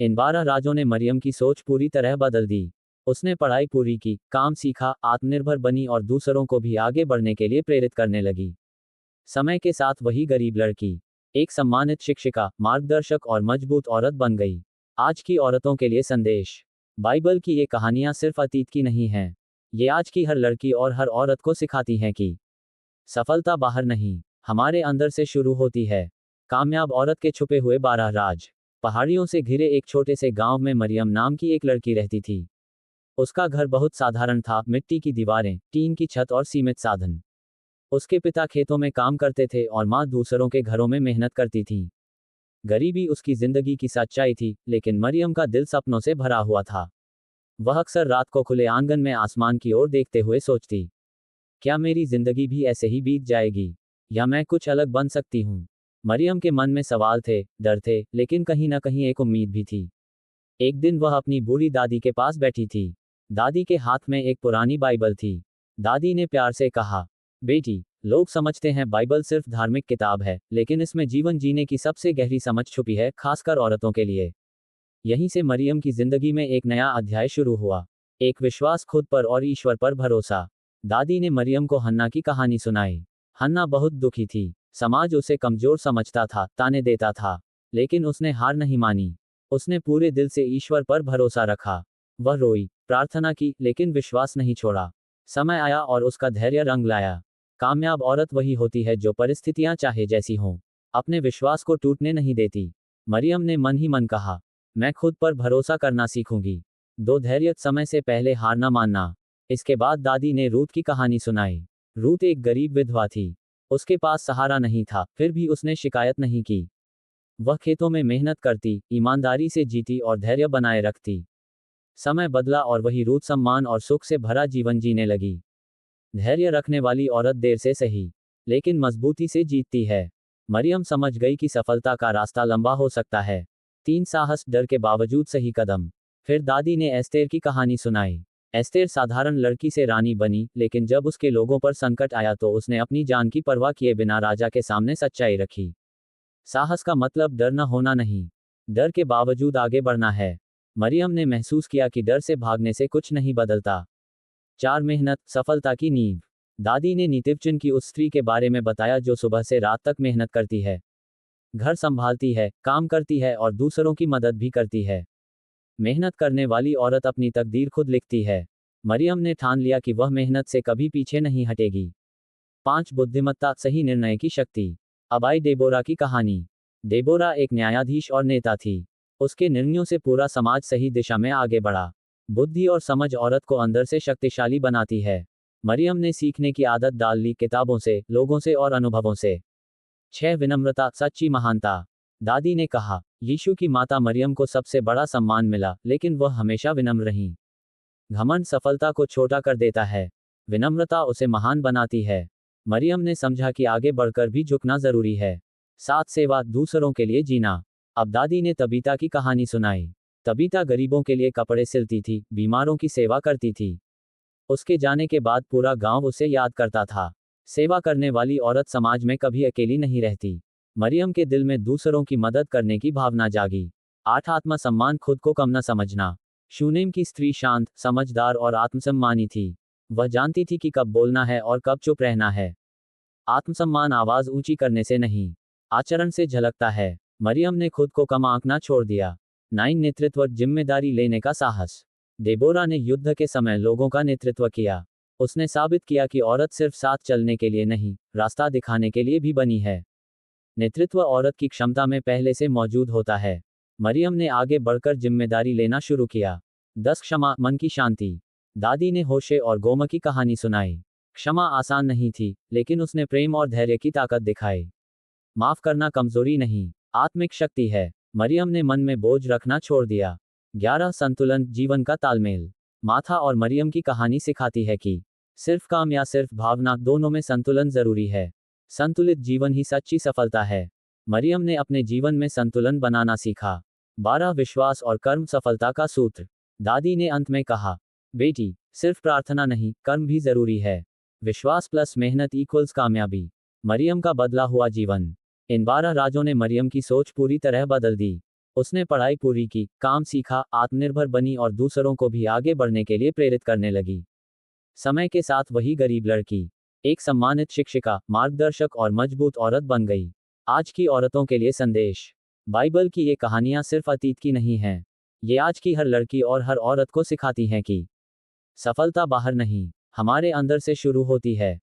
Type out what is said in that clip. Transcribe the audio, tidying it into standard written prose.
इन 12 राजों ने मरियम की सोच पूरी तरह बदल दी। उसने पढ़ाई पूरी की, काम सीखा, आत्मनिर्भर बनी और दूसरों को भी आगे बढ़ने के लिए प्रेरित करने लगी। समय के साथ वही गरीब लड़की एक सम्मानित शिक्षिका, मार्गदर्शक और मजबूत औरत बन गई। आज की औरतों के लिए संदेश। बाइबल की ये कहानियां सिर्फ अतीत की नहीं हैं। ये आज की हर लड़की और हर औरत को सिखाती हैं कि सफलता बाहर नहीं, हमारे अंदर से शुरू होती है। कामयाब औरत के छुपे हुए 12 राज। पहाड़ियों से घिरे एक छोटे से गांव में मरियम नाम की एक लड़की रहती थी। उसका घर बहुत साधारण था, मिट्टी की दीवारें, टीन की छत और सीमित साधन। उसके पिता खेतों में काम करते थे और माँ दूसरों के घरों में मेहनत करती थी। गरीबी उसकी जिंदगी की सच्चाई थी, लेकिन मरियम का दिल सपनों से भरा हुआ था। वह अक्सर रात को खुले आंगन में आसमान की ओर देखते हुए सोचती, क्या मेरी जिंदगी भी ऐसे ही बीत जाएगी, या मैं कुछ अलग बन सकती हूँ। मरियम के मन में सवाल थे, डर थे, लेकिन कहीं ना कहीं एक उम्मीद भी थी। एक दिन वह अपनी बूढ़ी दादी के पास बैठी थी। दादी के हाथ में एक पुरानी बाइबल थी। दादी ने प्यार से कहा, बेटी, लोग समझते हैं बाइबल सिर्फ धार्मिक किताब है, लेकिन इसमें जीवन जीने की सबसे गहरी समझ छुपी है, खासकर औरतों के लिए। यहीं से मरियम की जिंदगी में एक नया अध्याय शुरू हुआ। एक विश्वास, खुद पर और ईश्वर पर भरोसा। दादी ने मरियम को हन्ना की कहानी सुनाई। हन्ना बहुत दुखी थी। समाज उसे कमजोर समझता था, ताने देता था। लेकिन उसने हार नहीं मानी। उसने पूरे दिल से ईश्वर पर भरोसा रखा। वह रोई, प्रार्थना की, लेकिन विश्वास नहीं छोड़ा। समय आया और उसका धैर्य रंग लाया। कामयाब औरत वही होती है जो परिस्थितियां चाहे जैसी हों, अपने विश्वास को टूटने नहीं देती। मरियम ने मन ही मन कहा, मैं खुद पर भरोसा करना सीखूंगी। दो, धैर्य, समय से पहले हार न मानना। इसके बाद दादी ने रूत की कहानी सुनाई। रूत एक गरीब विधवा थी। उसके पास सहारा नहीं था, फिर भी उसने शिकायत नहीं की। वह खेतों में मेहनत करती, ईमानदारी से जीती और धैर्य बनाए रखती। समय बदला और वही रूत सम्मान और सुख से भरा जीवन जीने लगी। धैर्य रखने वाली औरत देर से सही, लेकिन मजबूती से जीतती है। मरियम समझ गई कि सफलता का रास्ता लंबा हो सकता है। 3, साहस, डर के बावजूद सही कदम। फिर दादी ने एस्तेर की कहानी सुनाई। एस्तेर साधारण लड़की से रानी बनी, लेकिन जब उसके लोगों पर संकट आया तो उसने अपनी जान की परवाह किए बिना राजा के सामने सच्चाई रखी। साहस का मतलब डर न होना नहीं, डर के बावजूद आगे बढ़ना है। मरियम ने महसूस किया कि डर से भागने से कुछ नहीं बदलता। 4, मेहनत, सफलता की नींव। दादी ने नीतिवचन की उस स्त्री के बारे में बताया जो सुबह से रात तक मेहनत करती है, घर संभालती है, काम करती है और दूसरों की मदद भी करती है। मेहनत करने वाली औरत अपनी तकदीर खुद लिखती है। मरियम ने ठान लिया कि वह मेहनत से कभी पीछे नहीं हटेगी। 5, बुद्धिमत्ता, सही निर्णय की शक्ति। अब आई डेबोरा की कहानी। डेबोरा एक न्यायाधीश और नेता थी। उसके निर्णयों से पूरा समाज सही दिशा में आगे बढ़ा। बुद्धि और समझ औरत को अंदर से शक्तिशाली बनाती है। मरियम ने सीखने की आदत डाल ली, किताबों से, लोगों से और अनुभवों से। 6, विनम्रता, सच्ची महानता। दादी ने कहा, यीशु की माता मरियम को सबसे बड़ा सम्मान मिला, लेकिन वह हमेशा विनम्र रहीं। घमंड सफलता को छोटा कर देता है, विनम्रता उसे महान बनाती है। मरियम ने समझा कि आगे बढ़कर भी झुकना जरूरी है। 7, सेवा, दूसरों के लिए जीना। अब दादी ने तबीता की कहानी सुनाई। तबीता गरीबों के लिए कपड़े सिलती थी, बीमारों की सेवा करती थी। उसके जाने के बाद पूरा गांव उसे याद करता था। सेवा करने वाली औरत समाज में कभी अकेली नहीं रहती। मरियम के दिल में दूसरों की मदद करने की भावना जागी। 8, आत्मसम्मान, खुद को कम न समझना। शूनेम की स्त्री शांत, समझदार और आत्मसम्मानी थी। वह जानती थी कि कब बोलना है और कब चुप रहना है। आत्मसम्मान आवाज ऊंची करने से नहीं, आचरण से झलकता है। मरियम ने खुद को कम आंकना छोड़ दिया। 9, नेतृत्व, जिम्मेदारी लेने का साहस। डेबोरा ने युद्ध के समय लोगों का नेतृत्व किया। उसने साबित किया कि औरत सिर्फ साथ चलने के लिए नहीं, रास्ता दिखाने के लिए भी बनी है। नेतृत्व औरत की क्षमता में पहले से मौजूद होता है। मरियम ने आगे बढ़कर जिम्मेदारी लेना शुरू किया। 10, क्षमा, मन की शांति। दादी ने होशे और गोमा की कहानी सुनाई। क्षमा आसान नहीं थी, लेकिन उसने प्रेम और धैर्य की ताकत दिखाई। माफ करना कमजोरी नहीं, आत्मिक शक्ति है। मरियम ने मन में बोझ रखना छोड़ दिया। 11, संतुलन, जीवन का तालमेल। माथा और मरियम की कहानी सिखाती है कि सिर्फ काम या सिर्फ भावना, दोनों में संतुलन जरूरी है। संतुलित जीवन ही सच्ची सफलता है। मरियम ने अपने जीवन में संतुलन बनाना सीखा। 12, विश्वास और कर्म, सफलता का सूत्र। दादी ने अंत में कहा, बेटी, सिर्फ प्रार्थना नहीं, कर्म भी जरूरी है। विश्वास प्लस मेहनत इक्वल्स कामयाबी। मरियम का बदला हुआ जीवन। इन 12 राजों ने मरियम की सोच पूरी तरह बदल दी। उसने पढ़ाई पूरी की, काम सीखा, आत्मनिर्भर बनी और दूसरों को भी आगे बढ़ने के लिए प्रेरित करने लगी। समय के साथ वही गरीब लड़की एक सम्मानित शिक्षिका, मार्गदर्शक और मजबूत औरत बन गई। आज की औरतों के लिए संदेश। बाइबल की ये कहानियां सिर्फ अतीत की नहीं हैं। ये आज की हर लड़की और हर औरत को सिखाती हैं कि सफलता बाहर नहीं, हमारे अंदर से शुरू होती है।